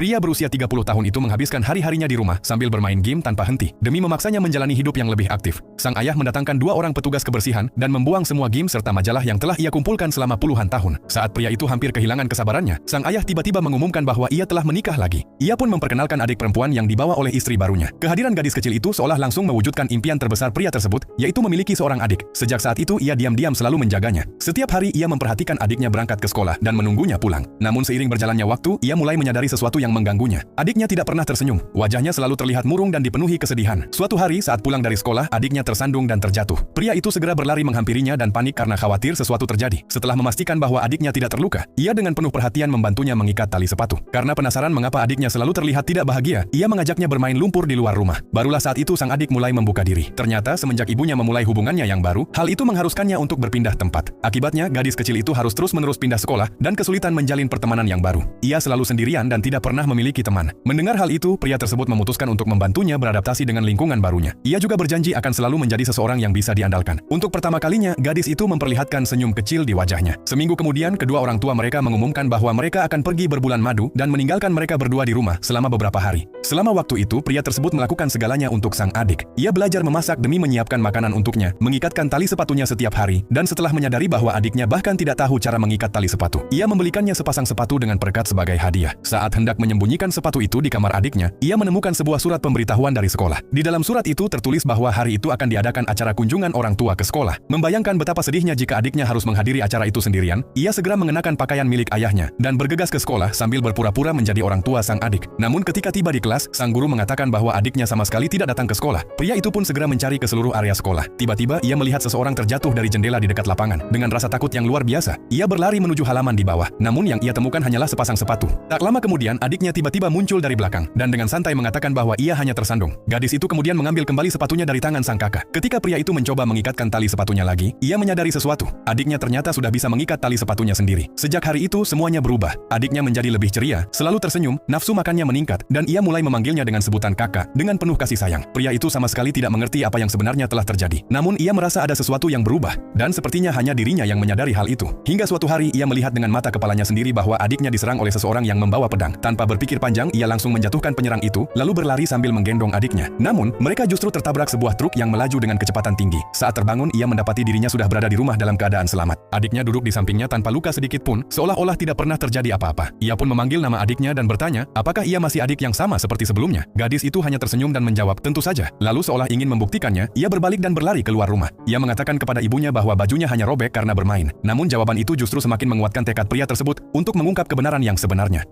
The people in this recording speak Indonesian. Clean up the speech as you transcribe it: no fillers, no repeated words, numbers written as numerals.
Pria berusia 30 tahun itu menghabiskan hari-harinya di rumah sambil bermain game tanpa henti, demi memaksanya menjalani hidup yang lebih aktif. Sang ayah mendatangkan 2 orang petugas kebersihan dan membuang semua game serta majalah yang telah ia kumpulkan selama puluhan tahun. Saat pria itu hampir kehilangan kesabarannya, sang ayah tiba-tiba mengumumkan bahwa ia telah menikah lagi. Ia pun memperkenalkan adik perempuan yang dibawa oleh istri barunya. Kehadiran gadis kecil itu seolah langsung mewujudkan impian terbesar pria tersebut, yaitu memiliki seorang adik. Sejak saat itu ia diam-diam selalu menjaganya. Setiap hari ia memperhatikan adiknya berangkat ke sekolah dan menunggunya pulang. Namun seiring berjalannya waktu, ia mulai menyadari sesuatu yang mengganggunya. Adiknya tidak pernah tersenyum, wajahnya selalu terlihat murung dan dipenuhi kesedihan. Suatu hari saat pulang dari sekolah, adiknya tersandung dan terjatuh. Pria itu segera berlari menghampirinya dan panik karena khawatir sesuatu terjadi. Setelah memastikan bahwa adiknya tidak terluka, ia dengan penuh perhatian membantunya mengikat tali sepatu. Karena penasaran mengapa adiknya selalu terlihat tidak bahagia, ia mengajaknya bermain lumpur di luar rumah. Barulah saat itu sang adik mulai membuka diri. Ternyata semenjak ibunya memulai hubungannya yang baru, hal itu mengharuskannya untuk berpindah tempat. Akibatnya, gadis kecil itu harus terus-menerus pindah sekolah dan kesulitan menjalin pertemanan yang baru. Ia selalu sendirian dan tidak pernah memiliki teman. Mendengar hal itu, pria tersebut memutuskan untuk membantunya beradaptasi dengan lingkungan barunya. Ia juga berjanji akan selalu menjadi seseorang yang bisa diandalkan. Untuk pertama kalinya, gadis itu memperlihatkan senyum kecil di wajahnya. Seminggu kemudian, kedua orang tua mereka mengumumkan bahwa mereka akan pergi berbulan madu dan meninggalkan mereka berdua di rumah selama beberapa hari. Selama waktu itu, pria tersebut melakukan segalanya untuk sang adik. Ia belajar memasak demi menyiapkan makanan untuknya, mengikatkan tali sepatunya setiap hari, dan setelah menyadari bahwa adiknya bahkan tidak tahu cara mengikat tali sepatu, ia membelikannya sepasang sepatu dengan perekat sebagai hadiah. Saat hendak menyembunyikan sepatu itu di kamar adiknya, ia menemukan sebuah surat pemberitahuan dari sekolah. Di dalam surat itu tertulis bahwa hari itu akan diadakan acara kunjungan orang tua ke sekolah. Membayangkan betapa sedihnya jika adiknya harus menghadiri acara itu sendirian, ia segera mengenakan pakaian milik ayahnya dan bergegas ke sekolah sambil berpura-pura menjadi orang tua sang adik. Namun ketika tiba di kelas, sang guru mengatakan bahwa adiknya sama sekali tidak datang ke sekolah. Pria itu pun segera mencari ke seluruh area sekolah. Tiba-tiba ia melihat seseorang terjatuh dari jendela di dekat lapangan. Dengan rasa takut yang luar biasa, ia berlari menuju halaman di bawah. Namun yang ia temukan hanyalah sepasang sepatu. Tak lama kemudian, adiknya tiba-tiba muncul dari belakang dan dengan santai mengatakan bahwa ia hanya tersandung. Gadis itu kemudian mengambil kembali sepatunya dari tangan sang kakak. Ketika pria itu mencoba mengikatkan tali sepatunya lagi, ia menyadari sesuatu. Adiknya ternyata sudah bisa mengikat tali sepatunya sendiri. Sejak hari itu semuanya berubah. Adiknya menjadi lebih ceria, selalu tersenyum, nafsu makannya meningkat, dan ia mulai memanggilnya dengan sebutan kakak dengan penuh kasih sayang. Pria itu sama sekali tidak mengerti apa yang sebenarnya telah terjadi. Namun ia merasa ada sesuatu yang berubah, dan sepertinya hanya dirinya yang menyadari hal itu. Hingga suatu hari ia melihat dengan mata kepalanya sendiri bahwa adiknya diserang oleh seseorang yang membawa pedang. Tanpa berpikir panjang, ia langsung menjatuhkan penyerang itu, lalu berlari sambil menggendong adiknya. Namun, mereka justru tertabrak sebuah truk yang melaju dengan kecepatan tinggi. Saat terbangun, ia mendapati dirinya sudah berada di rumah dalam keadaan selamat. Adiknya duduk di sampingnya tanpa luka sedikit pun, seolah-olah tidak pernah terjadi apa-apa. Ia pun memanggil nama adiknya dan bertanya, apakah ia masih adik yang sama seperti sebelumnya? Gadis itu hanya tersenyum dan menjawab, tentu saja. Lalu seolah ingin membuktikannya, ia berbalik dan berlari keluar rumah. Ia mengatakan kepada ibunya bahwa bajunya hanya robek karena bermain. Namun jawaban itu justru semakin menguatkan tekad pria tersebut untuk mengungkap kebenaran yang sebenarnya.